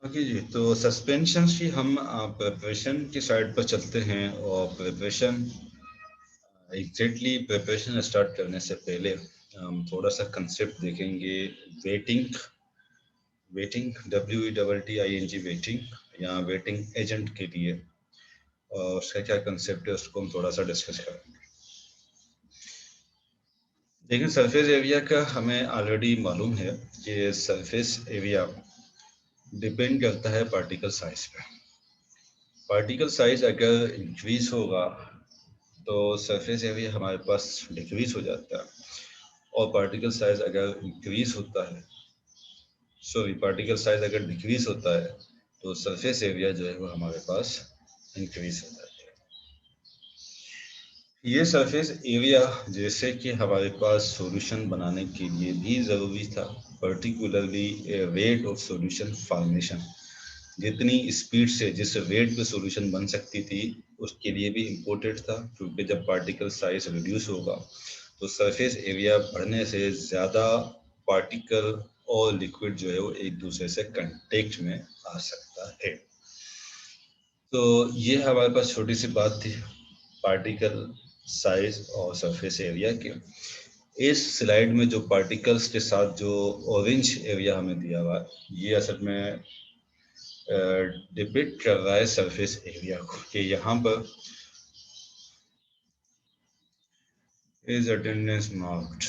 Okay जी, तो suspension की हम प्रिपरेशन की साइड पर चलते हैं। और प्रिपरेशन स्टार्ट करने से पहले हम थोड़ा सा कंसेप्ट देखेंगे। वेटिंग WETTING वेटिंग या वेटिंग एजेंट के लिए, और उसका क्या कंसेप्ट है उसको हम थोड़ा सा डिस्कस करेंगे। लेकिन सरफेस एरिया का हमें ऑलरेडी मालूम है कि सरफेस एरिया डिपेंड करता है पार्टिकल साइज पे। पार्टिकल साइज अगर इंक्रीज होगा तो सरफेस एरिया हमारे पास डिक्रीज हो जाता है, और पार्टिकल साइज अगर डिक्रीज होता है तो सरफेस एरिया जो है वो हमारे पास इंक्रीज हो जाता है। ये सरफेस एरिया जैसे कि हमारे पास सॉल्यूशन बनाने के लिए भी ज़रूरी था, particularly rate of solution formation, जितनी स्पीड से जिस रेट पे सॉल्यूशन बन सकती थी उसके लिए भी इम्पोर्टेंट था। क्योंकि जब पार्टिकल साइज रिड्यूस होगा तो सरफेस एरिया बढ़ने से ज़्यादा पार्टिकल और लिक्विड जो है वो एक दूसरे से कांटेक्ट में आ सकता है। तो ये हमारे पास छोटी सी बात थी पार्टिकल साइज और सरफेस एरिया के। इस स्लाइड में जो पार्टिकल्स के साथ जो ऑरेंज एरिया हमें दिया हुआ है, ये असल में डिपिक्ट कर रहा है सरफेस एरिया को, कि यहाँ पर इज अटेंडेंस मार्क्ड।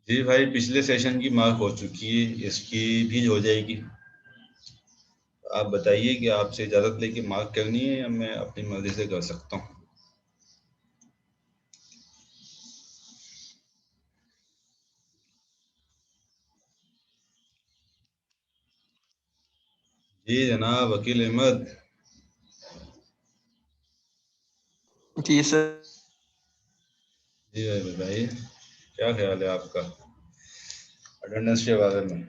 जी भाई, पिछले सेशन की मार्क हो चुकी है, इसकी भी हो जाएगी। आप बताइए कि आपसे इजाज़त लेके मार्क करनी है या मैं अपनी मर्जी से कर सकता हूँ। जी जनाब वकील अहमद। जी सर। जी भाई बताइए, क्या ख्याल है आपका अटेंडेंस के बारे में?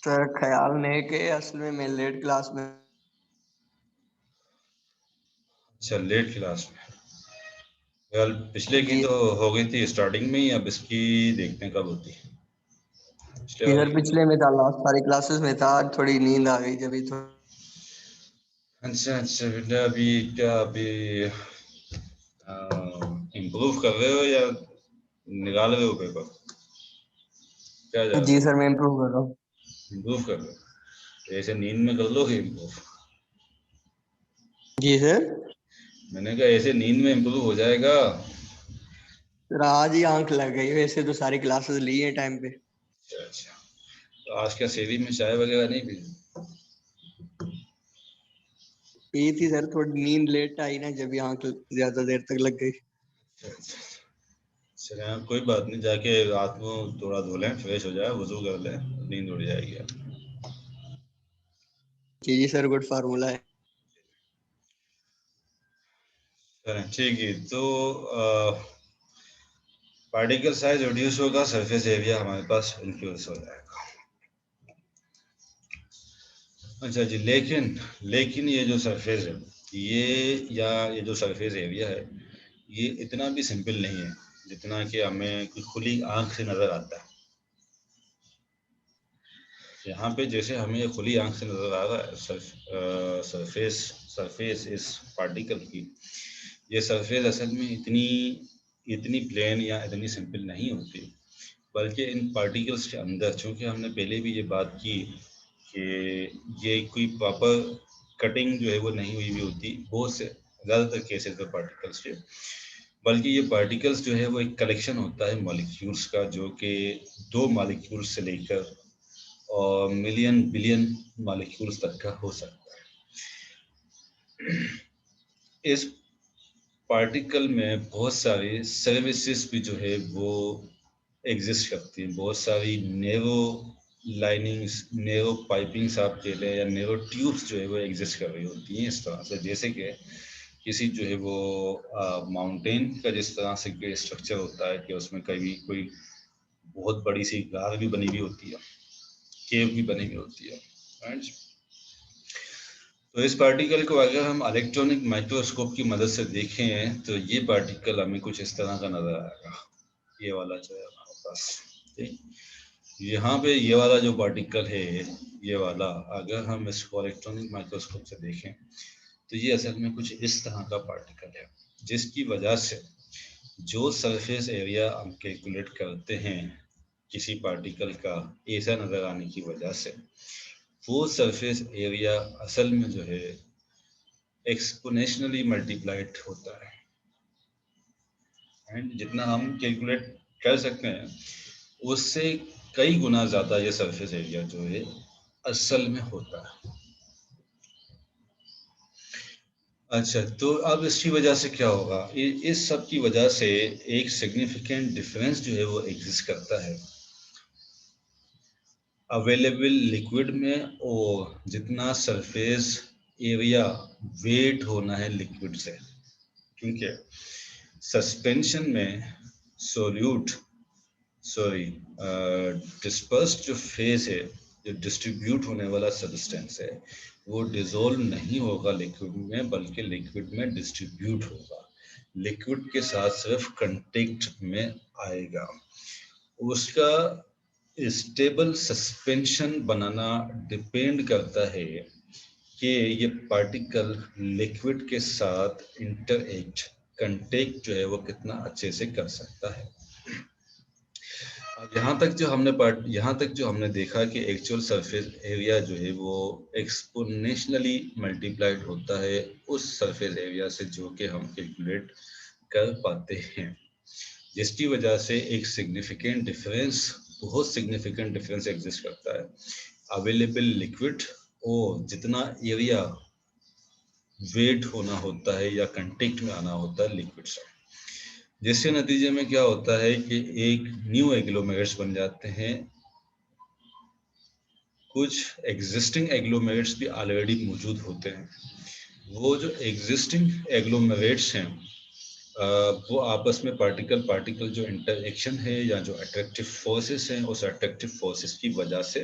सर ख्याल नहीं कि असल में मैं लेट क्लास में। अच्छा, लेट क्लास में। कल पिछले की जी तो हो गई थी स्टार्टिंग में ही, अब इसकी देखते हैं कब होती है पिछले जी वाली सर, की। पिछले में था, लास्ट सारी क्लासेस में था, आज थोड़ी नींद आ गई जब तो। अच्छा अच्छा बेटा, अभी क्या अभी इम्प्रूव कर रहे हो या निकाल रहे हो पेपर? क्या जा रहे जी हो? सर, मैं इम्प्रूव कर रहा हूँ। इम्प्रूव कर रहे हो तो ऐसे नींद में कर लोगे इम्प्रूव? जी सर। मैंने कहा ऐसे नींद में इम्प्रूव हो जाएगा? सर आज ही आंख लग गई, वैसे तो सारी क्लासेस ली है टाइम पे। अच्छा अच्छा, तो आज क्या सेवी में चाय वगैरह नहीं पी? पी थी सर, थोड़ी नींद लेट आई ना, जब आंख ज्यादा देर तक लग गई। अच्छा अच्छा, चलिए कोई बात नहीं, जाके रात को थोड़ा धो लें, फ्रेश हो जाए, वजू कर लें, नींद उड़ जाएगी आपकी। जी जी सर, गुड फार्मूला है। चलें ठीक है, तो पार्टिकल साइज रिड्यूस होगा, सरफेस एरिया हमारे पास इंक्रीज हो जाएगा। अच्छा जी, लेकिन लेकिन ये जो सरफेस है, ये जो सरफेस एरिया है, ये इतना भी सिंपल नहीं है जितना कि हमें कोई खुली आंख से नजर आता है। यहाँ पे जैसे हमें ये खुली आंख से नजर आ रहा है सरफेस सरफेस इस पार्टिकल की, ये सरफेस असल में इतनी इतनी प्लेन या इतनी सिंपल नहीं होती। बल्कि इन पार्टिकल्स के अंदर, चूंकि हमने पहले भी ये बात की कि ये कोई प्रॉपर कटिंग जो है वो नहीं हुई भी होती बहुत से ज़्यादातर केसेस में पार्टिकल्स के, बल्कि ये पार्टिकल्स जो है वो एक कलेक्शन होता है मॉलिक्यूल्स का, जो कि दो मॉलिक्यूल्स से लेकर और मिलियन बिलियन मॉलिक्यूल्स तक का हो सकता है। इस पार्टिकल में बहुत सारी सर्विसेज भी जो है वो एग्जिस्ट करती हैं, बहुत सारी नेरो लाइनिंग्स, नेरो पाइपिंग्स आप कह लें, या नेरो ट्यूब्स जो है वो एग्जिस्ट कर रही होती हैं इस तरह से, जैसे कि किसी जो है वो माउंटेन का जिस तरह से स्ट्रक्चर होता है कि उसमें कभी कोई बहुत बड़ी सी गार भी बनी हुई होती है, केव भी बनी हुई होती है, राइट। तो इस पार्टिकल को अगर हम इलेक्ट्रॉनिक माइक्रोस्कोप की मदद से देखें तो ये पार्टिकल हमें कुछ इस तरह का नजर आएगा, ये वाला जो है हमारे पास, ठीक। यहाँ पे ये वाला जो पार्टिकल है, ये वाला, अगर हम इसको इलेक्ट्रॉनिक माइक्रोस्कोप से देखें तो ये असल में कुछ इस तरह का पार्टिकल है, जिसकी वजह से जो सरफेस एरिया हम कैलकुलेट करते हैं किसी पार्टिकल का ऐसा नजर आने की वजह से, वो सरफेस एरिया असल में जो है एक्सपोनेंशियली मल्टीप्लाइड होता है। एंड जितना हम कैलकुलेट कर सकते हैं उससे कई गुना ज्यादा ये सरफेस एरिया जो है असल में होता है। अच्छा, तो अब इसकी वजह से क्या होगा, इस सब की वजह से एक सिग्निफिकेंट डिफरेंस जो है वो एग्जिस्ट करता है अवेलेबल लिक्विड में, और जितना सरफेस एरिया वेट होना है लिक्विड से। क्योंकि सस्पेंशन में सोल्यूट सॉरी डिस्पर्स्ड जो फेज है, जो डिस्ट्रीब्यूट होने वाला सब्सटेंस है, वो डिसॉल्व नहीं होगा लिक्विड में, बल्कि लिक्विड में डिस्ट्रीब्यूट होगा, लिक्विड के साथ सिर्फ कांटेक्ट में आएगा। उसका स्टेबल सस्पेंशन बनाना डिपेंड करता है कि ये पार्टिकल लिक्विड के साथ इंटरएक्ट, कांटेक्ट जो है वो कितना अच्छे से कर सकता है। अब यहाँ तक जो हमने देखा कि एक्चुअल सरफेस एरिया जो है वो एक्सपोनेंशियली मल्टीप्लाइड होता है उस सरफेस एरिया से जो कि हम कैलकुलेट कर पाते हैं, जिसकी वजह से एक सिग्निफिकेंट डिफरेंस, बहुत सिग्निफिकेंट डिफरेंस एग्जिस्ट करता है अवेलेबल लिक्विड और जितना एरिया वेट होना होता है या कंटेक्ट में आना होता है लिक्विड से। जिसके नतीजे में क्या होता है कि एक न्यू एग्लोमेरेट्स बन जाते हैं। कुछ एग्जिस्टिंग एग्लोमेरेट्स भी ऑलरेडी मौजूद होते हैं। वो जो एग्जिस्टिंग एग्लोमेरेट्स हैं वो आपस में पार्टिकल पार्टिकल जो इंटरेक्शन है या जो अट्रैक्टिव फोर्सेस हैं, उस अट्रैक्टिव फोर्सेस की वजह से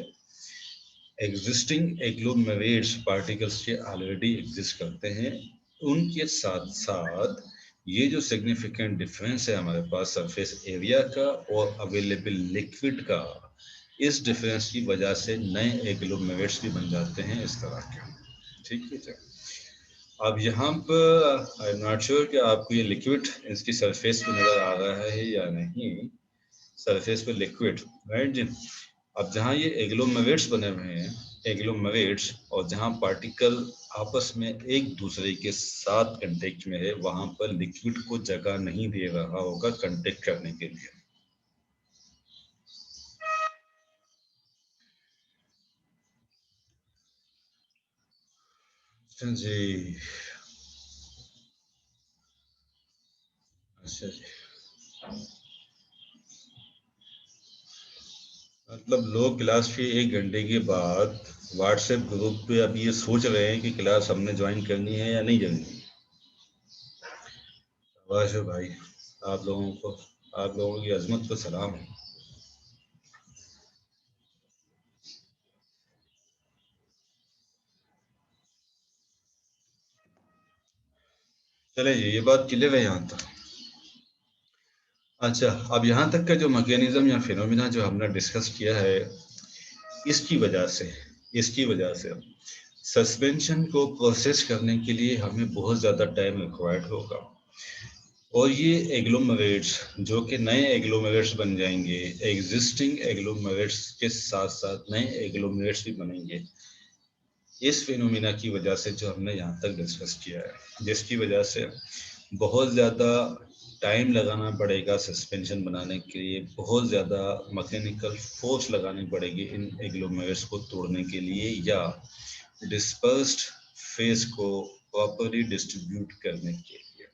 एग्जिस्टिंग एग्लोमेरेट्स पार्टिकल्स के ऑलरेडी एग्जिस्ट करते हैं। उनके साथ साथ ये जो सिग्निफिकेंट डिफरेंस है हमारे पास सरफेस एरिया का और अवेलेबल लिक्विड का, इस डिफरेंस की वजह से नए एग्लोमेरेट्स भी बन जाते हैं इस तरह के। ठीक है। अब यहाँ पर आई एम नॉट श्योर कि आपको ये लिक्विड इसकी सरफेस पे नजर आ रहा है या नहीं। सरफेस पे लिक्विड, राइट जी। अब जहाँ ये एग्लोमेरेट्स बने हुए हैं, एग्लोमेरेट्स, और जहाँ पार्टिकल आपस में एक दूसरे के साथ कांटेक्ट में है, वहां पर लिक्विड को जगह नहीं दे रहा होगा कांटेक्ट करने के लिए। जी, अच्छा जी। मतलब लोग क्लास के 1 घंटे के बाद व्हाट्सएप ग्रुप पे अब ये सोच रहे हैं कि क्लास हमने ज्वाइन करनी है या नहीं करनी। शाबाश है भाई, आप लोगों को, आप लोगों की अजमत को सलाम है। चले जी, ये बात क्लियर है यहाँ तक। अच्छा, अब यहाँ तक का जो मैकेनिज्म या फिनोमिना जो हमने डिस्कस किया है, इसकी वजह से इसकी वजह से सस्पेंशन को प्रोसेस करने के लिए हमें बहुत ज़्यादा टाइम रिक्वायर्ड होगा, और ये एग्लोमेरेट्स जो कि नए एग्लोमेरेट्स बन जाएंगे, एग्जिस्टिंग एग्लोमेरेट्स के साथ साथ नए एग्लोमेरेट्स भी बनेंगे इस फिनोमिना की वजह से जो हमने यहाँ तक डिस्कस किया है, जिसकी वजह से बहुत ज़्यादा टाइम लगाना पड़ेगा सस्पेंशन बनाने के लिए, बहुत ज़्यादा मैकेनिकल फोर्स लगानी पड़ेगी इन एग्लोमेरेट्स को तोड़ने के लिए या डिस्पर्स्ड फेस को प्रॉपरली डिस्ट्रीब्यूट करने के लिए।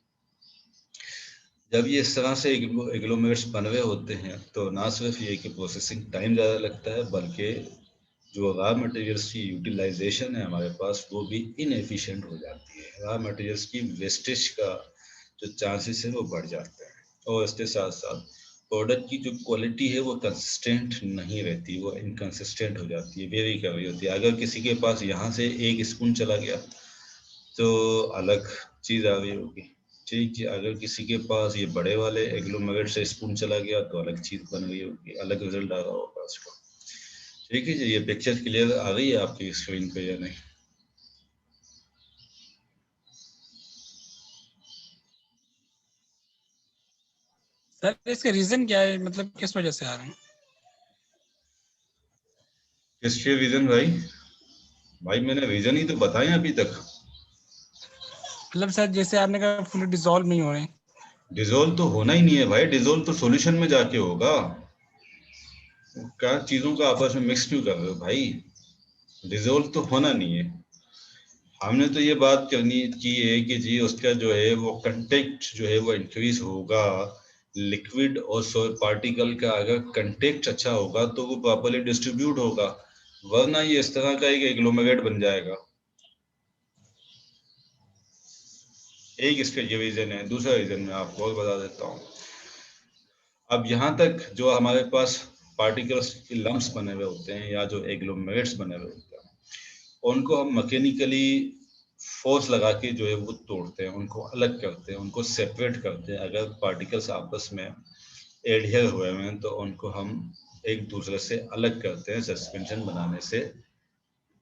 जब ये इस तरह से एग्लोमेरेट्स बन रहे होते हैं तो ना सिर्फ ये कि प्रोसेसिंग टाइम ज़्यादा लगता है, बल्कि जो रॉ मटेरियल्स की यूटिलाइजेशन है हमारे पास वो भी इनएफिशिएंट हो जाती है। रॉ मटेरियल्स की वेस्टेज का जो चांसेस है वो बढ़ जाते हैं, और इसके साथ साथ प्रोडक्ट की जो क्वालिटी है वो कंसिस्टेंट नहीं रहती, वो इनकंसिस्टेंट हो जाती है, वेरी कर रही होती है। अगर किसी के पास यहाँ से एक स्पून चला गया तो अलग चीज़ आ गई होगी। ठीक है, अगर किसी के पास ये बड़े वाले एग्लोमेरेट से स्पून चला गया तो अलग चीज़ बन गई होगी, अलग रिजल्ट आ रहा होगा उसको। देखिए ये पिक्चर क्लियर आ रही है आपकी स्क्रीन पे या नहीं? सर इसके रीजन क्या है, मतलब किस वजह से आ रहे हैं? किसके रीजन भाई? भाई मैंने रीजन ही तो बताए अभी तक। मतलब सर जैसे आपने कहा फुल डिसॉल्व नहीं हो रहे। डिजोल्व तो होना ही नहीं है भाई, डिजोल्व तो सॉल्यूशन में जाके होगा। क्या चीजों का आपस में मिक्स क्यों कर रहे हो भाई? डिजोल्व तो होना नहीं है। हमने तो ये बात करनी की है कि जी उसका जो है वो कंटेक्ट जो है वो इंक्रीज होगा। लिक्विड और सॉइल पार्टिकल का अगर कंटेक्ट अच्छा होगा तो वो प्रॉपर्ली डिस्ट्रीब्यूट होगा, वरना ये इस तरह का एक एग्लोमेरेट बन जाएगा। एक इसका ये रीजन है। दूसरा रीजन मैं आपको और बता देता हूँ। अब यहाँ तक जो हमारे पास पार्टिकल्स के लम्प्स बने हुए होते हैं या जो एग्लोमेरेट्स बने हुए होते हैं, उनको हम मैकेनिकली फोर्स लगा के जो है वो तोड़ते हैं, उनको अलग करते हैं, उनको सेपरेट करते हैं। अगर पार्टिकल्स आपस में एडहियर हुए हैं तो उनको हम एक दूसरे से अलग करते हैं सस्पेंशन बनाने से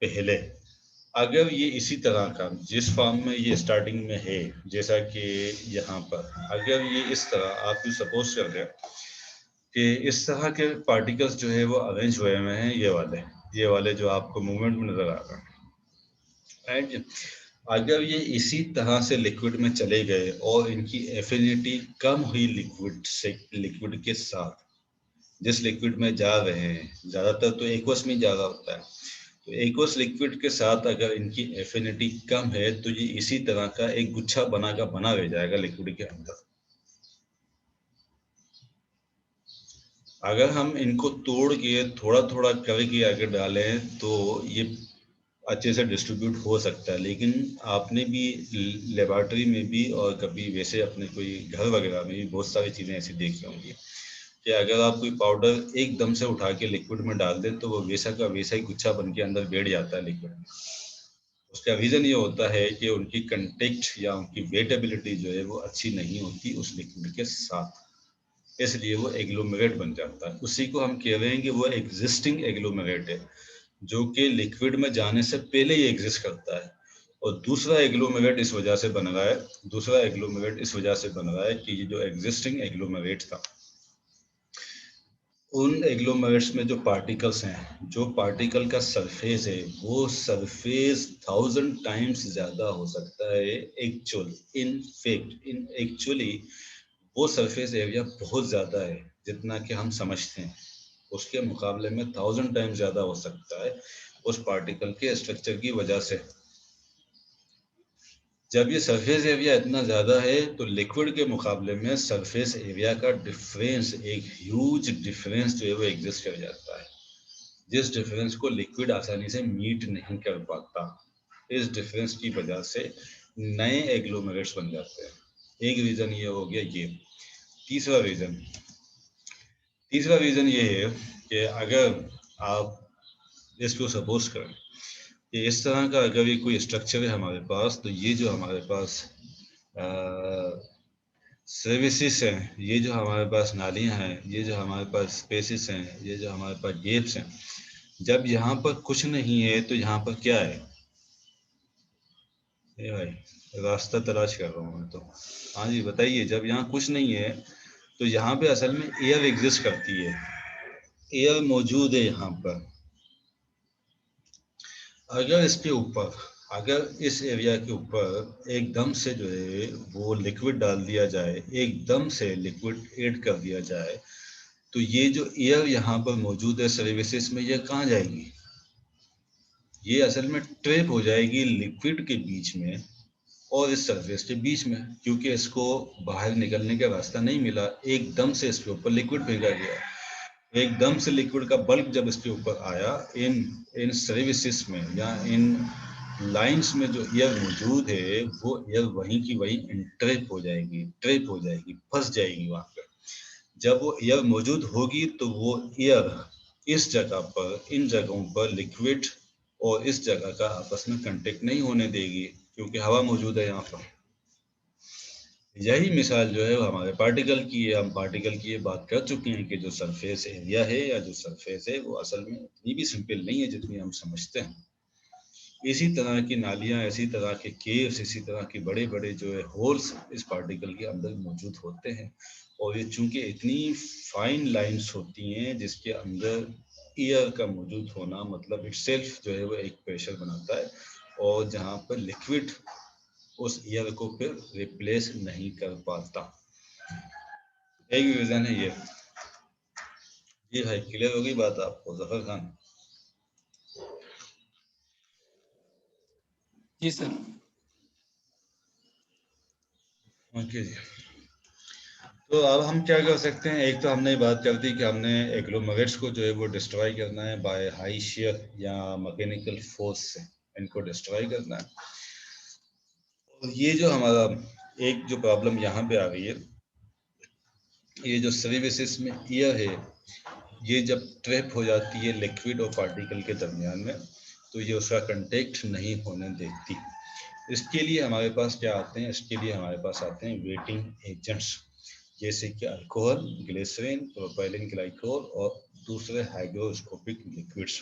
पहले। अगर ये इसी तरह का जिस फॉर्म में ये स्टार्टिंग में है, जैसा कि यहाँ पर अगर ये इस तरह आप भी सपोज कर लें कि इस तरह के पार्टिकल्स जो है वो अरेंज हुए हुए हैं, ये वाले जो आपको मूवमेंट में नजर आ रहा है, राइट? अगर ये इसी तरह से लिक्विड में चले गए और इनकी एफिनिटी कम हुई लिक्विड से, लिक्विड के साथ जिस लिक्विड में जा रहे हैं, ज्यादातर तो एक्वस में जा रहा होता है, तो एक्वस लिक्विड के साथ अगर इनकी एफिनिटी कम है तो ये इसी तरह का एक गुच्छा बना रह जाएगा लिक्विड के अंदर। अगर हम इनको तोड़ के थोड़ा थोड़ा करके आगे डालें तो ये अच्छे से डिस्ट्रीब्यूट हो सकता है। लेकिन आपने भी लेबोरेटरी में भी और कभी वैसे अपने कोई घर वगैरह में भी बहुत सारी चीज़ें ऐसी देखी होंगी कि अगर आप कोई पाउडर एकदम से उठा के लिक्विड में डाल दें तो वो वैसा का वैसा ही गुच्छा बन के अंदर बैठ जाता है लिक्विड में। उसका रीज़न ये होता है कि उनकी कंटेक्ट या उनकी वेटेबिलिटी जो है वो अच्छी नहीं होती उस लिक्विड के साथ, इसलिए वो एग्लोमेरेट बन जाता है। उसी को हम कह रहे हैं कि वो एग्जिस्टिंग एग्लोमेरेट है, जो कि लिक्विड में जाने से पहले ही एग्जिस्ट करता है। और दूसरा एग्लोमेरेट इस वजह से बन रहा है, दूसरा एग्लोमेरेट इस वजह से बन रहा है कि ये जो एग्जिस्टिंग एग्लोमेरेट था, उन एग्लोमेरेट्स में जो पार्टिकल्स हैं, जो पार्टिकल का सरफेस है वो सरफेस 1000 टाइम्स ज्यादा हो सकता है एक्चुअली वो सरफेस एरिया बहुत ज्यादा है जितना कि हम समझते हैं, उसके मुकाबले में 1000 टाइम्स ज्यादा हो सकता है उस पार्टिकल के स्ट्रक्चर की वजह से। जब ये सरफेस एरिया इतना ज़्यादा है तो लिक्विड के मुकाबले में सरफेस एरिया का डिफरेंस, एक ह्यूज डिफरेंस जो है वो एग्जिस्ट कर जाता है, जिस डिफरेंस को लिक्विड आसानी से मीट नहीं कर पाता। इस डिफरेंस की वजह से नए एग्लोमेरेट्स बन जाते हैं। एक रीज़न ये हो गया ये। तीसरा रीज़न तीसरा रीज़न ये है कि अगर आप इसको सपोज करें कि इस तरह का अगर ये कोई स्ट्रक्चर है हमारे पास, तो ये जो हमारे पास सर्विसेज हैं, ये जो हमारे पास नालियाँ हैं, ये जो हमारे पास स्पेसिस हैं, ये जो हमारे पास गेप्स हैं, जब यहाँ पर कुछ नहीं है तो यहाँ पर क्या है? ये भाई रास्ता तलाश कर रहा हूँ मैं तो। हाँ जी बताइए, जब यहाँ कुछ नहीं है तो यहाँ पे असल में एयर एग्जिस्ट करती है, एयर मौजूद है यहाँ पर। अगर इसके ऊपर, अगर इस एरिया के ऊपर एकदम से जो है वो लिक्विड डाल दिया जाए, एकदम से लिक्विड ऐड कर दिया जाए, तो ये जो एयर यहाँ पर मौजूद है सर्विसेज में, ये कहाँ जाएगी? ये असल में ट्रैप हो जाएगी लिक्विड के बीच में और इस सरफेस के बीच में, क्योंकि इसको बाहर निकलने का रास्ता नहीं मिला। एकदम से इसके ऊपर लिक्विड फेंका गया, एकदम से लिक्विड का बल्क जब इसके ऊपर आया, इन इन सर्विसेज में या इन लाइंस में जो एयर मौजूद है वो एयर वहीं की वहीं ट्रैप हो जाएगी, ट्रैप हो जाएगी, फंस जाएगी वहां पर। जब वो एयर मौजूद होगी तो वो एयर इस जगह पर, इन जगहों पर लिक्विड और इस जगह का आपस में कांटेक्ट नहीं होने देगी, क्योंकि हवा मौजूद है यहाँ पर। यही मिसाल जो है वो हमारे पार्टिकल की है। हम पार्टिकल की ये बात कर चुके हैं कि जो सरफेस एरिया है या जो सरफेस है वो असल में इतनी भी सिंपल नहीं है जितनी हम समझते हैं। इसी तरह की नालियां, इसी तरह के केव्स, इसी तरह के बड़े बड़े जो है होल्स इस पार्टिकल के अंदर मौजूद होते हैं। और ये चूंकि इतनी फाइन लाइंस होती हैं जिसके अंदर एयर का मौजूद होना मतलब इटसेल्फ जो है वो एक प्रेशर बनाता है, और जहाँ पर लिक्विड उस एयर को फिर रिप्लेस नहीं कर पाता। एक रीजन है ये। जी भाई, क्लियर होगी बात आपको जफर खान? जी सर। ओके जी। तो अब हम क्या कर सकते हैं, एक तो हमने बात कर दी कि हमने एग्लोमेरेट्स को जो है वो डिस्ट्रॉय करना है बाय हाई शेयर या मैकेनिकल फोर्स से, इनको डिस्ट्रॉय करना है। और ये जो हमारा एक जो प्रॉब्लम यहाँ पे आ रही है, ये जो सर्विसेज में एयर है, ये जब ट्रैप हो जाती है लिक्विड और पार्टिकल के दरमियान में, तो ये उसका कंटेक्ट नहीं होने देती। इसके लिए हमारे पास क्या आते हैं, इसके लिए हमारे पास आते हैं वेटिंग एजेंट्स, जैसे कि अल्कोहल, ग्लिसरीन, प्रोपाइलिन ग्लाइकोल और दूसरे हाइग्रोस्कोपिक लिक्विड्स।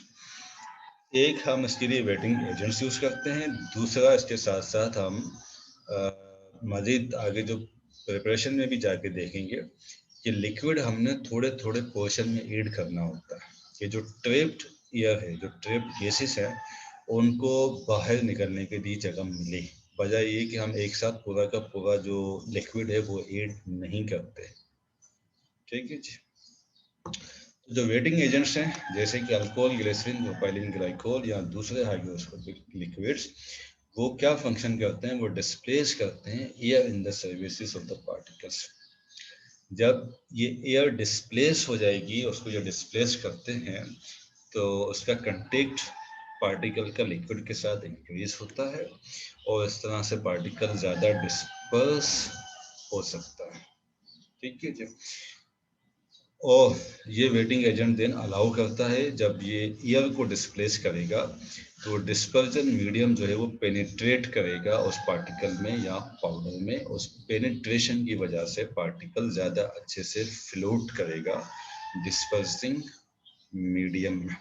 एक हम इसके लिए वेटिंग एजेंट्स यूज करते हैं, दूसरा इसके साथ साथ हम मजीद आगे जो प्रिपरेशन में भी जाके देखेंगे कि लिक्विड हमने थोड़े थोड़े पोर्शन में ऐड करना होता है कि जो ट्रेप्ड एयर है, जो ट्रेप्ड गैसेस है, उनको बाहर निकलने के लिए जगह मिले, बजाय ये कि हम एक साथ पूरा का पूरा जो लिक्विड है वो ऐड नहीं करते। ठीक है जी। तो जो वेटिंग एजेंट्स हैं जैसे कि अल्कोहल, ग्लिसरीन, प्रोपाइलिन ग्लाइकोल या दूसरे हाइग्रोस्कोपिक लिक्विड्स, वो क्या फंक्शन करते हैं, वो डिस्प्लेस करते हैं air in the surfaces of the particles. जब ये एयर डिस्प्लेस हो जाएगी, उसको जो डिस्प्लेस करते हैं, तो उसका कंटेक्ट पार्टिकल का लिक्विड के साथ इंक्रीज होता है और इस तरह से पार्टिकल ज़्यादा डिस्पर्स हो सकता है। ठीक है जी। और ये वेटिंग एजेंट देन अलाउ करता है, जब ये एयर को डिस्प्लेस करेगा तो डिस्पर्जन मीडियम जो है वो पेनिट्रेट करेगा उस पार्टिकल में या पाउडर में। उस पेनिट्रेशन की वजह से पार्टिकल ज़्यादा अच्छे से फ्लोट करेगा डिस्पर्सिंग मीडियम में।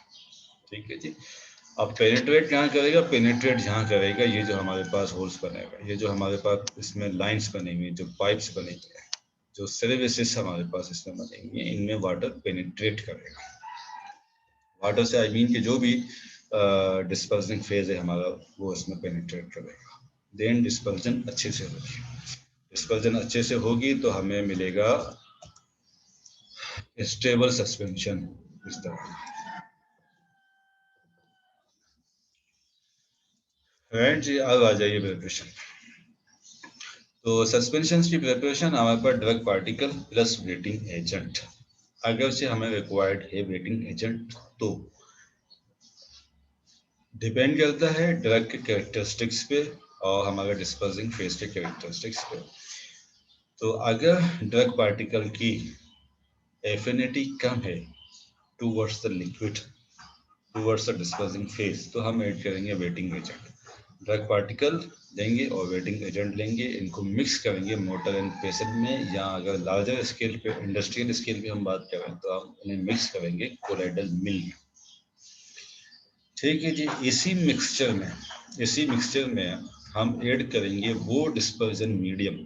ठीक है जी। अब पेनिट्रेट कहाँ करेगा, पेनिट्रेट यहाँ करेगा ये जो हमारे पास होल्स बनेगा, ये जो हमारे पास इसमें लाइंस बनी हुई, जो पाइप्स बनी हुई है, जो सर्विसेज हमारे पास इसमें बनी हुई है, इनमें वाटर पेनिट्रेट करेगा। वाटर से आई मीन कि जो भी डिस्पर्सिंग फेज है हमारा, वो इसमें पेनिट्रेट करेगा। देन डिस्पर्जन अच्छे से होगी। डिस्पर्जन अच्छे से होगी तो हमें मिलेगा स्टेबल सस्पेंशन इस तरह। राइट जी। अब आ जाइए प्रिपरेशन। तो सस्पेंशन की प्रिपरेशन हमारे पास drug particle plus wetting agent. अगर से हमें रिक्वायर्ड है वेटिंग एजेंट, तो डिपेंड करता है ड्रग के कैरेक्टरिस्टिक्स पे और हमारे डिस्पर्सिंग फेज के कैरेक्टरिस्टिक्स पे। तो अगर ड्रग पार्टिकल की एफिनिटी कम है towards the liquid, towards the dispersing phase, तो हम ऐड करेंगे वेटिंग एजेंट। ड्रग पार्टिकल लेंगे और वेटिंग एजेंट लेंगे, इनको मिक्स करेंगे मोटर एंड पेसल में, या अगर लार्जर स्केल पे, इंडस्ट्रियल स्केल पे हम बात करें तो हम इन्हें मिक्स करेंगे कोलाइडल मिल में। ठीक है जी। इसी मिक्सचर में हम ऐड करेंगे वो डिस्पर्जन मीडियम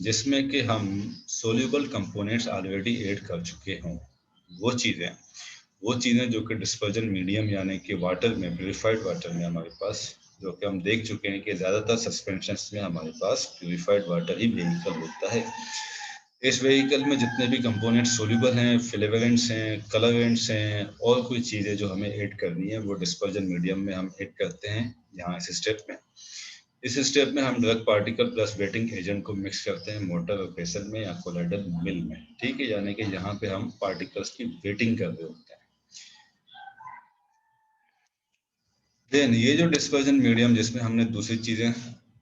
जिसमें कि हम सोल्यूबल कंपोनेंट्स ऑलरेडी ऐड कर चुके हों। वो चीज़ें जो कि डिस्पर्जन मीडियम यानी कि वाटर में, प्यूरिफाइड वाटर में हमारे पास, जो कि हम देख चुके हैं कि ज़्यादातर सस्पेंशंस में हमारे पास प्यूरिफाइड वाटर ही वेहिकल होता है। इस वेहिकल में जितने भी कंपोनेंट सोल्यूबल हैं, फ्लेवरेंट्स हैं, कलरेंट्स हैं और कोई चीज़ें जो हमें ऐड करनी है, वो डिस्पर्जन मीडियम में हम ऐड करते हैं यहाँ इस स्टेप में। इस स्टेप में हम drug particle plus wetting agent को मिक्स करते हैं मोटर और पेसल में या कोलाइडल मिल में। ठीक है, यानी कि यहाँ पे हम पार्टिकल्स की वेटिंग कर रहे होते हैं। देन ये जो डिस्पर्जन मीडियम जिसमें हमने दूसरी चीज़ें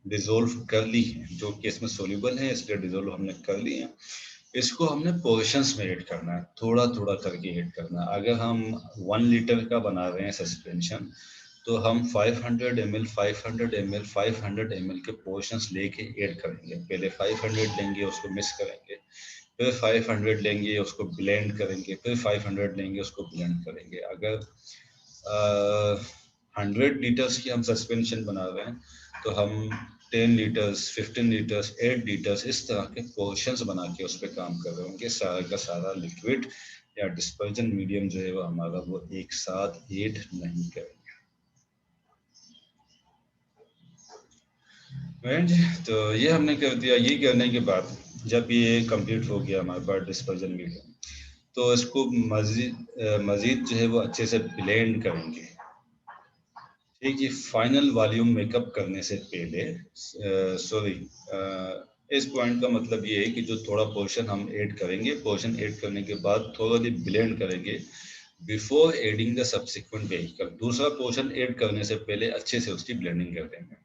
डिजोल्व कर ली हैं, जो कि इसमें सोल्यूबल है इसलिए डिजोल्व हमने कर ली हैं, इसको हमने पोर्शंस में ऐड करना है, थोड़ा थोड़ा करके ऐड करना है। अगर हम 1 लीटर का बना रहे हैं सस्पेंशन, तो हम 500 ml 500 ml 500 ml के पोर्शंस लेके ऐड करेंगे। पहले 500 लेंगे, उसको मिक्स करेंगे, फिर 500 लेंगे, उसको ब्लेंड करेंगे, फिर 500 लेंगे, उसको ब्लेंड करेंगे। अगर 100 लीटर्स की हम सस्पेंशन बना रहे हैं तो हम 10 लीटर्स 15 लीटर्स 8 लीटर्स इस तरह के पोर्शंस बना के उस पर काम कर रहे होंगे। सारा का सारा लिक्विड या डिस्पर्जन मीडियम जो है वो हमारा वो एक साथ ऐड नहीं करेंगे। राइट, तो ये हमने कर दिया। ये करने के बाद जब ये कंप्लीट हो गया हमारे पास डिस्पर्जन मीडियम, तो इसको मजीद जो है वो अच्छे से ब्लेंड करेंगे। ठीक है, फाइनल वॉल्यूम मेकअप करने से पहले इस पॉइंट का मतलब ये है कि जो थोड़ा पोर्शन हम ऐड करेंगे, पोर्शन ऐड करने के बाद थोड़ा सी ब्लेंड करेंगे before adding the subsequent vehicle. दूसरा पोर्शन ऐड करने से पहले अच्छे से उसकी ब्लेंडिंग कर देंगे।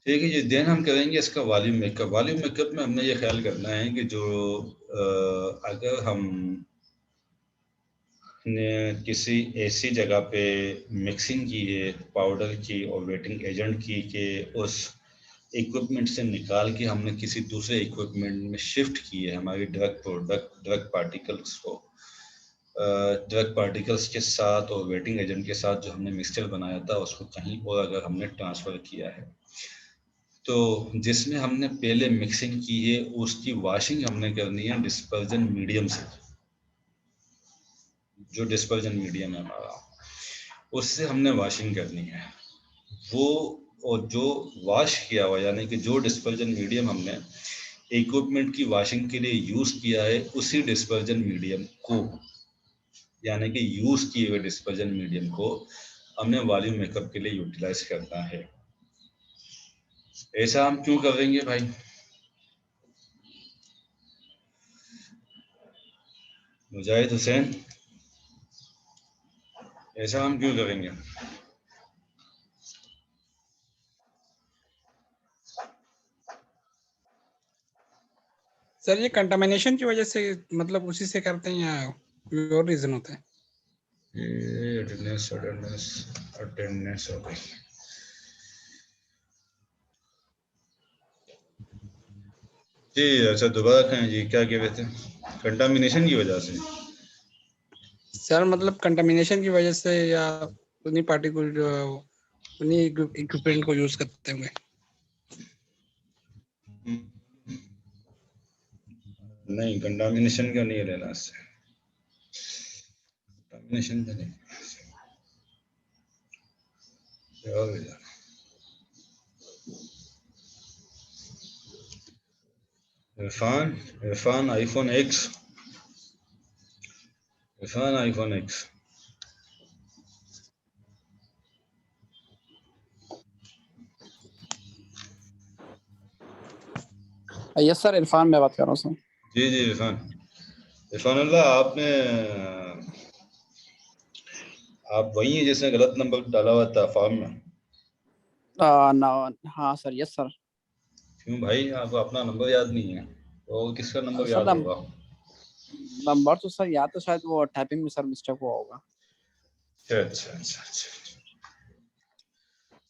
ठीक है जी, देन हम करेंगे इसका वॉल्यूम मेकअप। वॉल्यूम मेकअप में हमने ये ख्याल करना है कि जो अगर हम ने किसी ऐसी जगह पे मिक्सिंग की है पाउडर की और वेटिंग एजेंट की कि उस इक्विपमेंट से निकाल के हमने किसी दूसरे इक्विपमेंट में शिफ्ट की है हमारी ड्रग पार्टिकल्स को, ड्रग पार्टिकल्स के साथ और वेटिंग एजेंट के साथ जो हमने मिक्सचर बनाया था उसको कहीं और अगर हमने ट्रांसफ़र किया है, तो जिसमें हमने पहले मिक्सिंग की है उसकी वॉशिंग हमने करनी है डिस्पर्जन मीडियम से। जो डिस्पर्जन मीडियम है हमारा, उससे हमने वॉशिंग करनी है वो। और जो वॉश किया हुआ यानी कि जो डिस्पर्जन मीडियम हमने इक्विपमेंट की वॉशिंग के लिए यूज़ किया है, उसी डिस्पर्जन मीडियम को यानी कि यूज़ किए हुए डिस्पर्जन मीडियम को हमने वॉल्यूम मेकअप के लिए यूटिलाइज करना है। ऐसा हम क्यों करेंगे भाई? मुजाहिद हुसैन, ऐसा हम क्यों करेंगे? सर ये कंटामिनेशन की वजह से मतलब उसी से करते हैं या कोई और रीजन होता है? ये अटेंडेंस हो गई। जी अच्छा, दोबारा कहें जी, क्या कह रहे थे? कंटामिनेशन की वजह से? सर मतलब कंटामिनेशन की वजह से या उन्हीं पार्टिकल उन्हीं इक्विपमेंट को यूज करते हुए? नहीं, कंटामिनेशन का नहीं लेना इससे, कंटामिनेशन का नहीं। और Irfan iPhone x, Irfan iPhone x. Yes sir, Irfan मैं बात कर रहा हूँ सर। जी जी इरफान अल्लाह, आपने आप वही हैं जिसने गलत नंबर डाला हुआ था फॉर्म में? हाँ सर, यस सर। क्यों भाई, आपको अपना नंबर याद नहीं है? और किसका नंबर सर याद होगा? नंबर तो सर याद, तो शायद वो टाइपिंग में सर मिस्टेक हुआ होगा। अच्छा,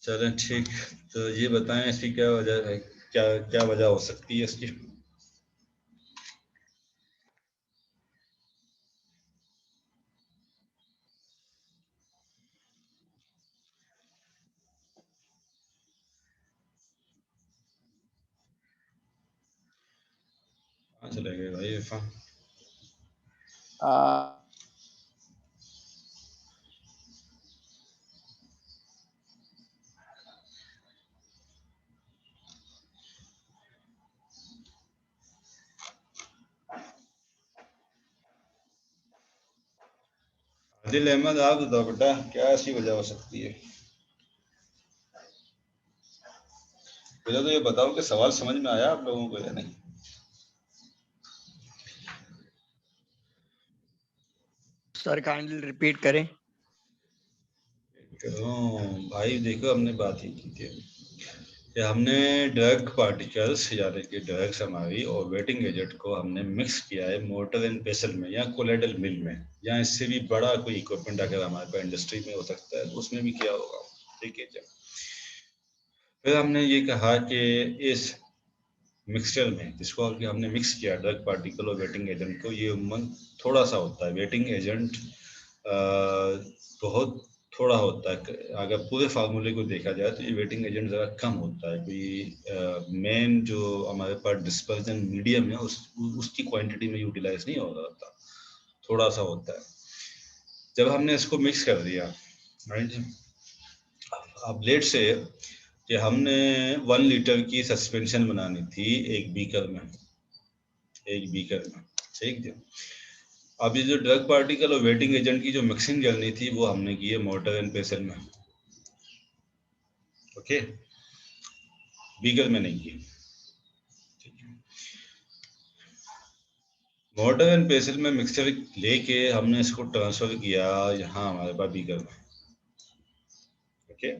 चलें ठीक। तो ये बताएं इसकी क्या वजह है, क्या क्या वजह हो सकती है इसकी? कहाँ चले गए भाई इरफान? आदिल अहमद, आप बताओ बेटा, क्या ऐसी वजह हो सकती है? पहले तो ये बताओ कि सवाल समझ में आया आप लोगों को या नहीं? सर काइंडली रिपीट करें। भाई देखो, हमने बात ही की थी। कि हमने ड्रग पार्टिकल्स यानी कि ड्रग्स हमारी और वेटिंग एजेंट को हमने मिक्स किया है मोर्टर एंड पेसल में या कोलाइडल मिल में, या इससे भी बड़ा कोई इक्विपमेंट अगर हमारे पास इंडस्ट्री में हो सकता है तो उसमें भी किया होगा। ठीक है। फिर हमने ये कहा कि इस मिक्सचर में जिसको कि हमने मिक्स किया ड्रग पार्टिकल और वेटिंग एजेंट को, ये उम्मन थोड़ा सा होता है। वेटिंग एजेंट बहुत थोड़ा होता है। अगर पूरे फार्मूले को देखा जाए तो ये वेटिंग एजेंट ज़रा कम होता है। कोई मेन जो हमारे पास डिस्पर्जन मीडियम है उसकी क्वांटिटी में यूटिलाइज नहीं हो रहा था, थोड़ा सा होता है। जब हमने इसको मिक्स कर दिया, राइट, अब लेट से कि हमने 1 लीटर की सस्पेंशन बनानी थी एक बीकर में, ठीक है। अब ये जो ड्रग पार्टिकल और वेटिंग एजेंट की जो मिक्सिंग करनी थी वो हमने की है मोर्टर एंड पेसल में, ओके, बीकर में नहीं की। मोर्टर एंड पेसल में मिक्सचर लेके हमने इसको ट्रांसफर किया यहाँ हमारे पास बीकर में, ओके।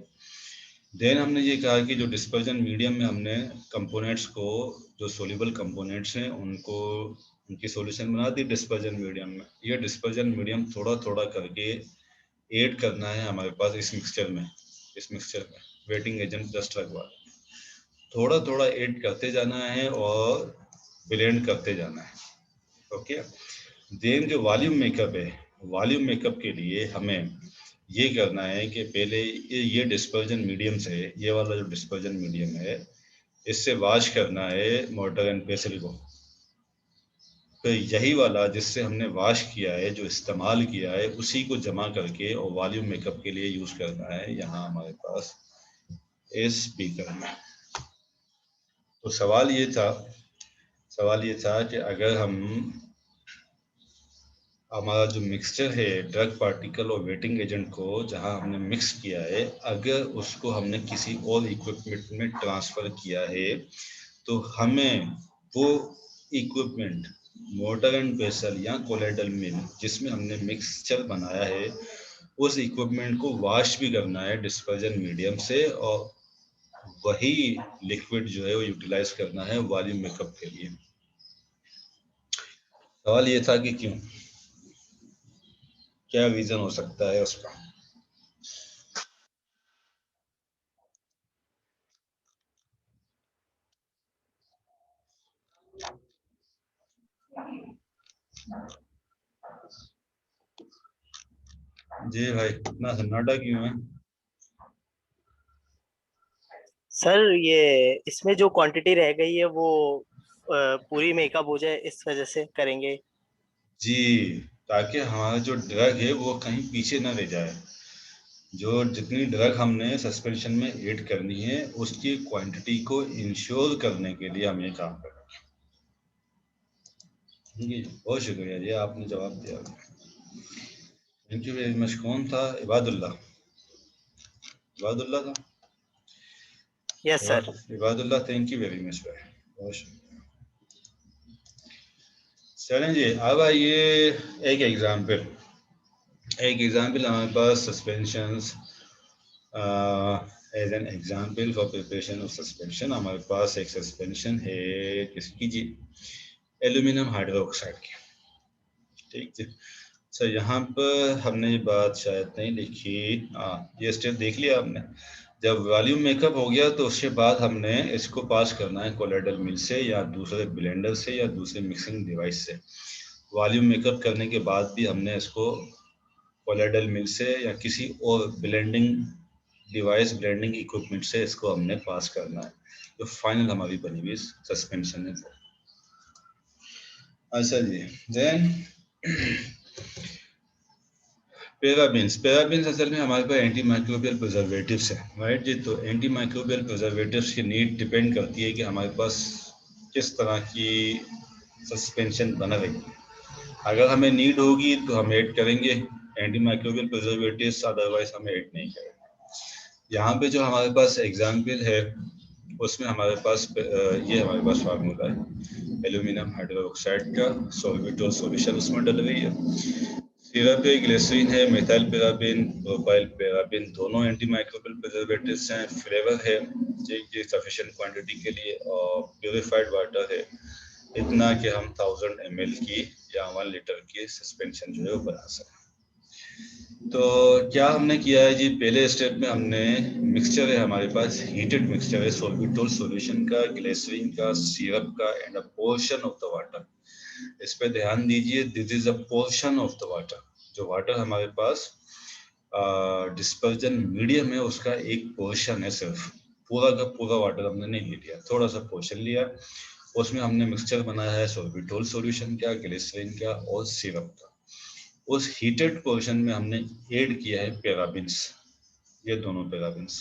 देन हमने ये कहा कि जो डिस्पर्जन मीडियम में हमने कंपोनेंट्स को, जो सोल्यूबल कंपोनेंट्स हैं उनको, उनकी सॉल्यूशन बना दी डिस्पर्जन मीडियम में। ये डिस्पर्जन मीडियम थोड़ा थोड़ा करके ऐड करना है हमारे पास इस मिक्सचर में वेटिंग एजेंट प्लस ड्रग वाला थोड़ा थोड़ा ऐड करते जाना है और ब्लेंड करते जाना है, ओके। देन जो वॉल्यूम मेकअप है, वॉल्यूम मेकअप के लिए हमें ये करना है कि पहले ये डिस्पर्जन मीडियम से, ये वाला जो डिस्पर्जन मीडियम है इससे वॉश करना है मोर्टर एंड पेसल को। तो यही वाला जिससे हमने वॉश किया है, जो इस्तेमाल किया है, उसी को जमा करके और वॉल्यूम मेकअप के लिए यूज करना है यहाँ हमारे पास इस बीकर में। तो सवाल ये था कि अगर हमारा जो मिक्सचर है ड्रग पार्टिकल और वेटिंग एजेंट को जहां हमने मिक्स किया है, अगर उसको हमने किसी और इक्विपमेंट में ट्रांसफर किया है तो हमें वो इक्विपमेंट मोर्टर एंड पेसल या कोलाइडल मिल जिसमें हमने मिक्सचर बनाया है उस इक्विपमेंट को वॉश भी करना है डिस्पर्जन मीडियम से, और वही लिक्विड जो है वो यूटिलाइज करना है वॉल्यूम मेकअप के लिए। सवाल ये था कि क्यों, क्या रीजन हो सकता है उसका। जी भाई, इतना सन्नाटा क्यों है? सर ये इसमें जो क्वांटिटी रह गई है वो पूरी मेकअप हो जाए, इस वजह से करेंगे जी, ताकि हमारा जो ड्रग है वो कहीं पीछे ना रह जाए। जो जितनी ड्रग हमने सस्पेंशन में ऐड करनी है उसकी क्वांटिटी को इंश्योर करने के लिए हम ये काम कर रहे हैं। जी बहुत शुक्रिया जी, आपने जवाब दिया। Thank you very much. कौन था? इबादुल्ला था। Yes sir. Ibadullah, thank you very much भाई, बहुत शुक्रिया। चलें जी, अब आइए एक एग्जाम्पल हमारे पास suspensions as an example for preparation of suspension. हमारे पास एक सस्पेंशन है किसकी जी, एल्यूमिनियम हाइड्रोक्साइड की, ठीक है। सर यहाँ पर हमने ये बात शायद नहीं लिखी, ये स्टेप देख लिया आपने। जब वॉल्यूम मेकअप हो गया तो उसके बाद हमने इसको पास करना है कोलाइडल मिल से या दूसरे ब्लेंडर से या दूसरे मिक्सिंग डिवाइस से। वॉल्यूम मेकअप करने के बाद भी हमने इसको कोलाइडल मिल से या किसी और ब्लेंडिंग डिवाइस, ब्लेंडिंग इक्विपमेंट से इसको हमने पास करना है। तो फाइनल हमारी बनी हुई सस्पेंशन है। अच्छा जी, देन पैराबीन्स असल में हमारे पास एंटी माइक्रोबियल प्रिजर्वेटिव्स है, राइट जी। तो एंटी माइक्रोबियल प्रिजर्वेटिव्स की नीड डिपेंड करती है कि हमारे पास किस तरह की सस्पेंशन बना रही है। अगर हमें नीड होगी तो हम ऐड करेंगे एंटी माइक्रोबियल प्रिजर्वेटिव्स, अदरवाइज हम ऐड नहीं करेंगे। यहाँ पे जो हमारे पास एग्जाम्पल है उसमें हमारे पास ये हमारे पास फार्मूला है एल्यूमिनियम हाइड्रोक्साइड का, सॉल्वेट और सॉल्यूशन उसमें डल रही है। सिरप है, ग्लिसरीन है, मिथाइल पैराबीन, प्रोपाइल पैराबीन, दोनों एंटी माइक्रोबियल प्रिजर्वेटिव्स हैं। फ्लेवर है जी सफिशिएंट क्वांटिटी के लिए, और प्यूरिफाइड वाटर है इतना कि हम 1000 ml की या 1 लीटर की सस्पेंशन जो है वो बना सकें। तो क्या हमने किया है जी, पहले स्टेप में हमने मिक्सचर है हमारे पास, हीटेड मिक्सचर है सोल्बिटोल सॉल्यूशन का, ग्लिसरीन का, सिरप का and a portion of the water. इस पे ध्यान दीजिए, this is a portion of the water. जो वाटर हमारे पास डिस्पर्जन मीडियम है उसका एक पोर्शन है, सिर्फ पूरा का पूरा वाटर हमने नहीं लिया, थोड़ा सा पोर्शन लिया। उसमें हमने मिक्सचर बनाया है सोल्बिटोल सॉल्यूशन का, ग्लिसरीन का और सिरप का। उस हीटेड पोर्शन में हमने ऐड किया है पैराबिन्स, ये दोनों पैराबिन्स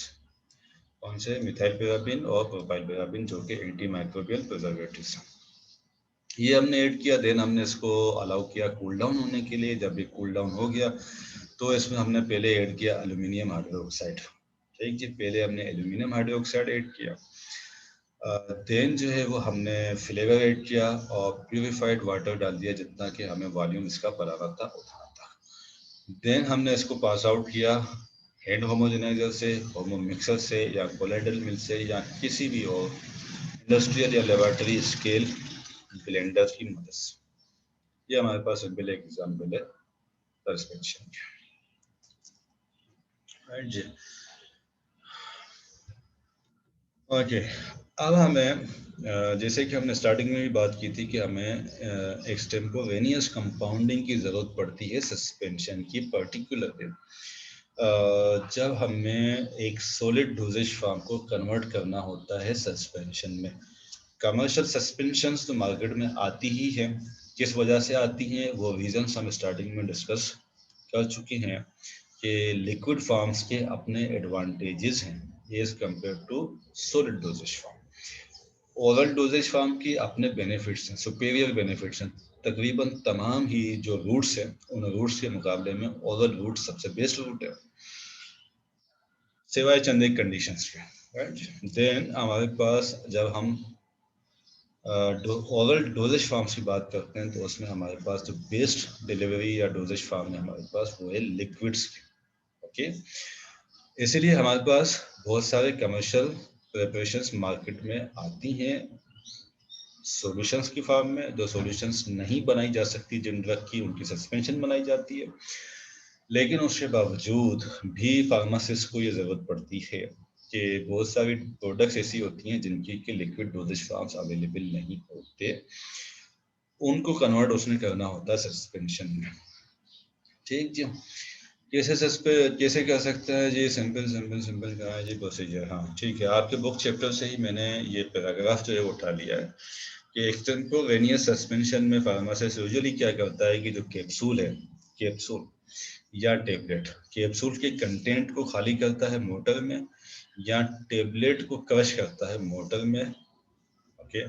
कौन से, मिथाइल पैराबीन और प्रोपाइल पैराबीन, जो कि एंटी माइक्रोबियल प्रिजर्वेटिव्स हैं। ये हमने ऐड किया, देन हमने इसको अलाउ किया कूल डाउन होने के लिए। जब ये कूल डाउन हो गया तो इसमें हमने पहले ऐड किया एल्यूमिनियम हाइड्रोक्साइड। ठीक जी, पहले हमने एल्यूमिनियम हाइड्रोक्साइड ऐड किया, देन जो है वो हमने फ्लेवर ऐड किया और प्यूरिफाइड वाटर डाल दिया जितना कि हमें वॉल्यूम इसका बनाना था उतना था। देन हमने इसको पास आउट किया हैंड होमोजेनाइजर से, होमो मिक्सर से या कोलाइडल मिल से या किसी भी और इंडस्ट्रियल या लेबोरेटरी स्केल ब्लेंडर की मदद से। ये हमारे पास सिंपल एक एग्जाम्पल है सस्पेंशन का, राइट जी। ओके, अब हमें जैसे कि हमने स्टार्टिंग में भी बात की थी कि हमें एक्सटेम्पोरेनियस कंपाउंडिंग की ज़रूरत पड़ती है सस्पेंशन की, पर्टिकुलरली जब हमें एक सॉलिड डोजेज फॉर्म को कन्वर्ट करना होता है सस्पेंशन में। कमर्शियल सस्पेंशंस तो मार्केट में आती ही है, किस वजह से आती हैं वो रीजंस हम स्टार्टिंग में डिस्कस कर चुके हैं कि लिक्विड फॉर्म्स के अपने एडवांटेजेस हैं as compared to solid dosage form. Oral dosage form की अपने बेनिफिट्स हैं, सुपेरियर बेनिफिट्स हैं। तकरीबन तमाम ही जो रूट्स हैं उन रूट्स के मुकाबले में ओरल रूट सबसे बेस्ट रूट है, सिवाय चंद एक कंडीशंस के, राइट। देन हमारे पास जब हम ओरल डोजेज फॉर्म्स की बात करते हैं तो उसमें हमारे पास जो बेस्ट डिलीवरी या डोजेज फॉर्म है हमारे पास वो है लिक्विड्स की, ओके। इसीलिए हमारे पास बहुत सारे कमर्शियल प्रिपरेशंस मार्केट में आती हैं सॉल्यूशंस की फॉर्म में। जो सॉल्यूशंस नहीं बनाई जा सकती जिन ड्रग की, उनकी सस्पेंशन बनाई जाती है। लेकिन उसके बावजूद भी फार्मासिस्ट को ये ज़रूरत पड़ती है कि बहुत सारी प्रोडक्ट्स ऐसी होती हैं जिनकी के लिक्विड डोजेज फॉर्म्स अवेलेबल नहीं होते, उनको कन्वर्ट उसने करना होता है सस्पेंशन में। ठीक जी, कैसे कर सकता है जी, सिंपल सिंपल सिंपल कहा है जी प्रोसीजर। हाँ ठीक है, आपके बुक चैप्टर से ही मैंने ये पैराग्राफ जो है उठा लिया है कि एक्सटेम्पोरेनियस सस्पेंशन में फार्मासिस्ट यूजुअली क्या करता है कि जो कैप्सूल है, कैप्सूल या टेबलेट, कैप्सूल के कंटेंट को खाली करता है मोटर में या टेबलेट को क्रश करता है मोटर में, ओके।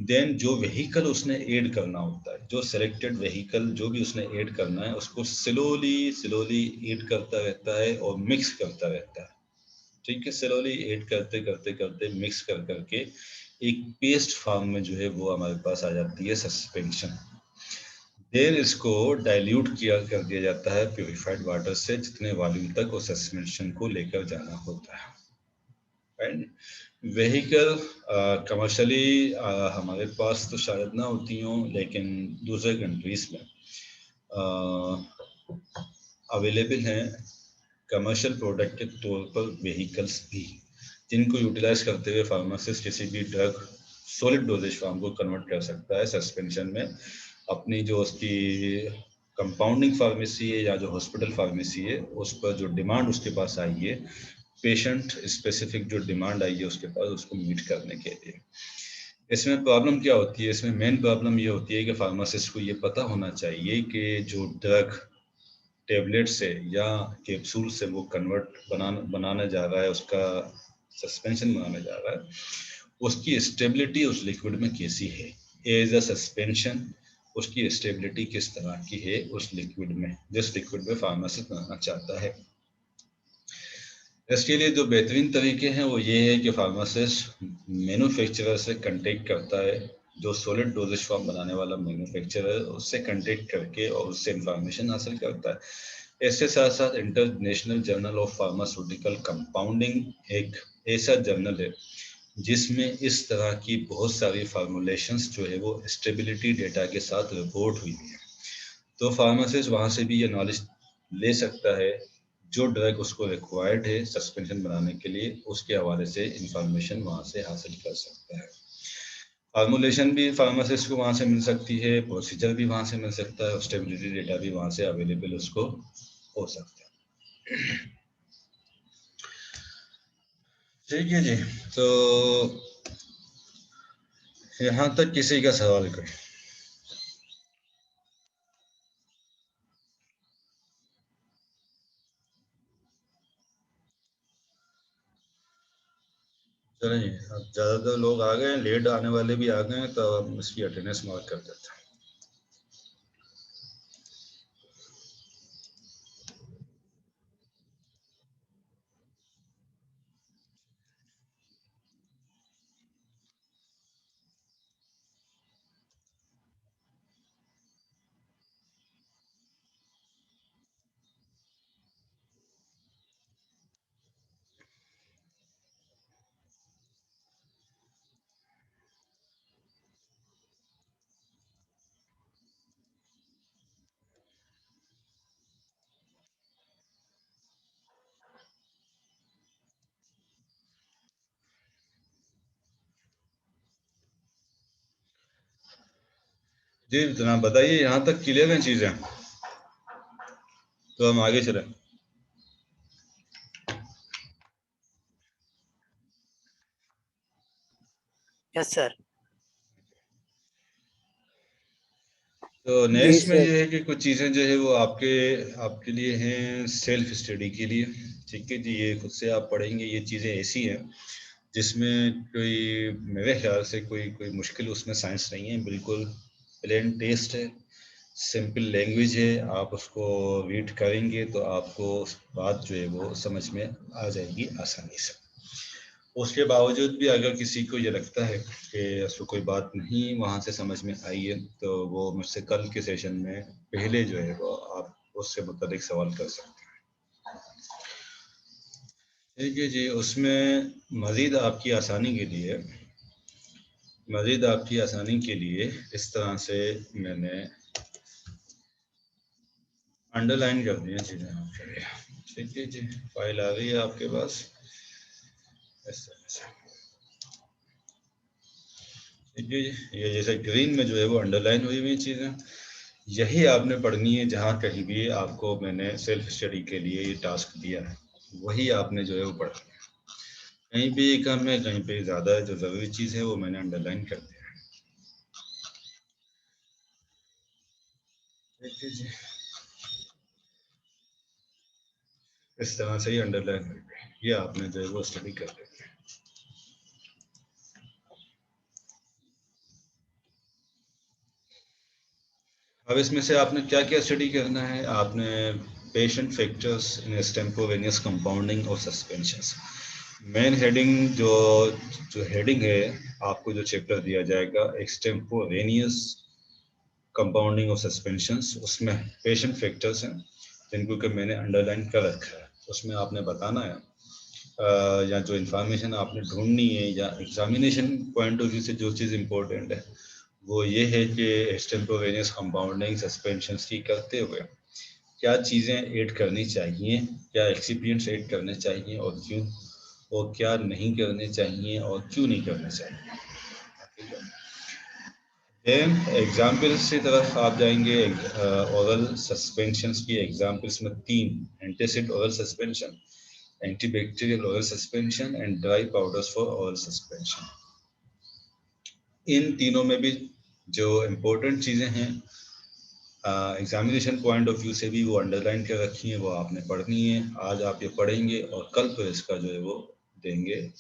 देन जो व्हीकल उसने ऐड करना होता है, जो सिलेक्टेड व्हीकल जो भी उसने ऐड करना है उसको स्लोली स्लोली ऐड करता रहता है और मिक्स करता रहता है। ठीक है, स्लोली ऐड करते करते करते मिक्स कर करके एक पेस्ट फॉर्म में जो है वो हमारे पास आ जाती है सस्पेंशन। देन इसको डाइल्यूट कर दिया जाता है प्यूरिफाइड वाटर से जितने वॉल्यूम तक उस सस्पेंशन को लेकर जाना होता है, राइट। व्हीकल कमर्शियली हमारे पास तो शायद ना होती हों, लेकिन दूसरे कंट्रीज में अवेलेबल हैं कमर्शियल प्रोडक्ट के तौर पर व्हीकल्स भी, जिनको यूटिलाइज करते हुए फार्मासिस्ट किसी भी ड्रग सॉलिड डोजेज फॉर्म को कन्वर्ट कर सकता है सस्पेंशन में। अपनी जो उसकी कंपाउंडिंग फार्मेसी है या जो हॉस्पिटल फार्मेसी है उस पर जो डिमांड उसके पास आई है, पेशेंट स्पेसिफिक जो डिमांड आई है उसके पास, उसको मीट करने के लिए। इसमें प्रॉब्लम क्या होती है, इसमें मेन प्रॉब्लम ये होती है कि फार्मासिस्ट को ये पता होना चाहिए कि जो ड्रग टेबलेट से या कैप्सूल से वो कन्वर्ट बनाने जा रहा है, उसका सस्पेंशन बनाने जा रहा है, उसकी स्टेबिलिटी उस लिक्विड में कैसी है एज अ सस्पेंशन, उसकी स्टेबिलिटी किस तरह की है उस लिक्विड में, जिस लिक्विड में फार्मासिस्ट बनाना चाहता है। इसके लिए जो बेहतरीन तरीके हैं वो ये है कि फार्मासिस्ट मैन्युफैक्चरर से कांटेक्ट करता है, जो सॉलिड डोजेज फॉर्म बनाने वाला मैन्युफैक्चरर उससे कंटेक्ट करके और उससे इंफॉर्मेशन हासिल करता है। इसके साथ साथ international journal of pharmaceutical compounding एक ऐसा जर्नल है जिसमें इस तरह की बहुत सारी फार्मूलेशंस जो है वो स्टेबिलिटी डेटा के साथ रिपोर्ट हुई है। तो फार्मासिस्ट वहाँ से भी ये नॉलेज ले सकता है, जो ड्रग उसको रिक्वायर्ड है सस्पेंशन बनाने के लिए उसके हवाले से इंफॉर्मेशन वहाँ से हासिल कर सकता है। फार्मूलेशन भी फार्मासिस्ट को वहाँ से मिल सकती है, प्रोसीजर भी वहाँ से मिल सकता है और स्टेबिलिटी डेटा भी वहाँ से अवेलेबल उसको हो सकता है। ठीक है जी, तो यहाँ तक किसी का सवाल कोई? चलिए, अब ज़्यादातर लोग आ गए हैं, लेट आने वाले भी आ गए हैं, तो हम इसकी अटेंडेंस मार्क कर देते हैं। जी जनाब, बताइए, यहाँ तक क्लियर हैं चीज़ें? तो हम आगे चलें। Yes sir. तो जी नेक्स्ट में सर। ये है कि कुछ चीज़ें जो है वो आपके लिए हैं सेल्फ स्टडी के लिए। ठीक है जी, ये खुद से आप पढ़ेंगे। ये चीज़ें ऐसी हैं जिसमें कोई मेरे ख्याल से कोई कोई मुश्किल उसमें साइंस नहीं है, बिल्कुल प्लेन टेस्ट है, सिंपल लैंग्वेज है। आप उसको रीड करेंगे तो आपको बात जो है वो समझ में आ जाएगी आसानी से। उसके बावजूद भी अगर किसी को ये लगता है कि उसको कोई बात नहीं वहाँ से समझ में आई है, तो वो मुझसे कल के सेशन में पहले जो है वो आप उससे मुताबिक सवाल कर सकते हैं। ठीक है जी, उसमें मज़ीद आपकी आसानी के लिए इस तरह से मैंने अंडरलाइन कर दी है चीज़ें आपके लिए। ठीक है जी, फाइल आ गई है आपके पास इस तरह से। ठीक है जी, ये जैसे ग्रीन में जो है वो अंडरलाइन हुई हुई चीज़ें, यही आपने पढ़नी है। जहाँ कहीं भी आपको मैंने सेल्फ स्टडी के लिए ये टास्क दिया है, वही आपने जो है वो पढ़ना है। कहीं पे कम है, कहीं पे ज़्यादा है, जो ज़रूरी चीज़ है वो मैंने अंडरलाइन कर दिया है। ठीक है जी, इस तरह से ही अंडरलाइन करके ये आपने जो है वो स्टडी कर लेनी है। अब इसमें से आपने क्या क्या स्टडी करना है? आपने पेशेंट फैक्टर्स इन एक्सटेम्पोरेनियस कंपाउंडिंग और सस्पेंशंस, मेन हेडिंग जो हेडिंग है, आपको जो चैप्टर दिया जाएगा एक्सटेम्पोरेनियस कंपाउंडिंग और सस्पेंशंस, उसमें पेशेंट फैक्टर्स हैं जिनको कि मैंने अंडरलाइन कर रखा है। उसमें आपने बताना है या जो इन्फॉर्मेशन आपने ढूंढनी है या एग्जामिनेशन पॉइंट ऑफ व्यू से जो चीज़ इम्पोर्टेंट है वो ये है कि एक्सटेम्पोरेनियस कंपाउंडिंग सस्पेंशंस की करते हुए क्या चीज़ें ऐड करनी चाहिए, क्या एक्सिपिएंट्स ऐड करने चाहिए और क्यों, और क्या नहीं करने चाहिए और क्यों नहीं करने चाहिए। देन एग्जाम्पल्स की तरफ आप जाएंगे। ओरल सस्पेंशंस की एग्जाम्पल्स में 3: antacid oral suspension, antibacterial oral suspension and dry powders for oral suspension. इन तीनों में भी जो इम्पोर्टेंट चीज़ें हैं एग्जामिनेशन पॉइंट ऑफ व्यू से भी वो अंडरलाइन कर रखी हैं, वो आपने पढ़नी है। आज आप ये पढ़ेंगे और कल फिर इसका जो है वो देंगे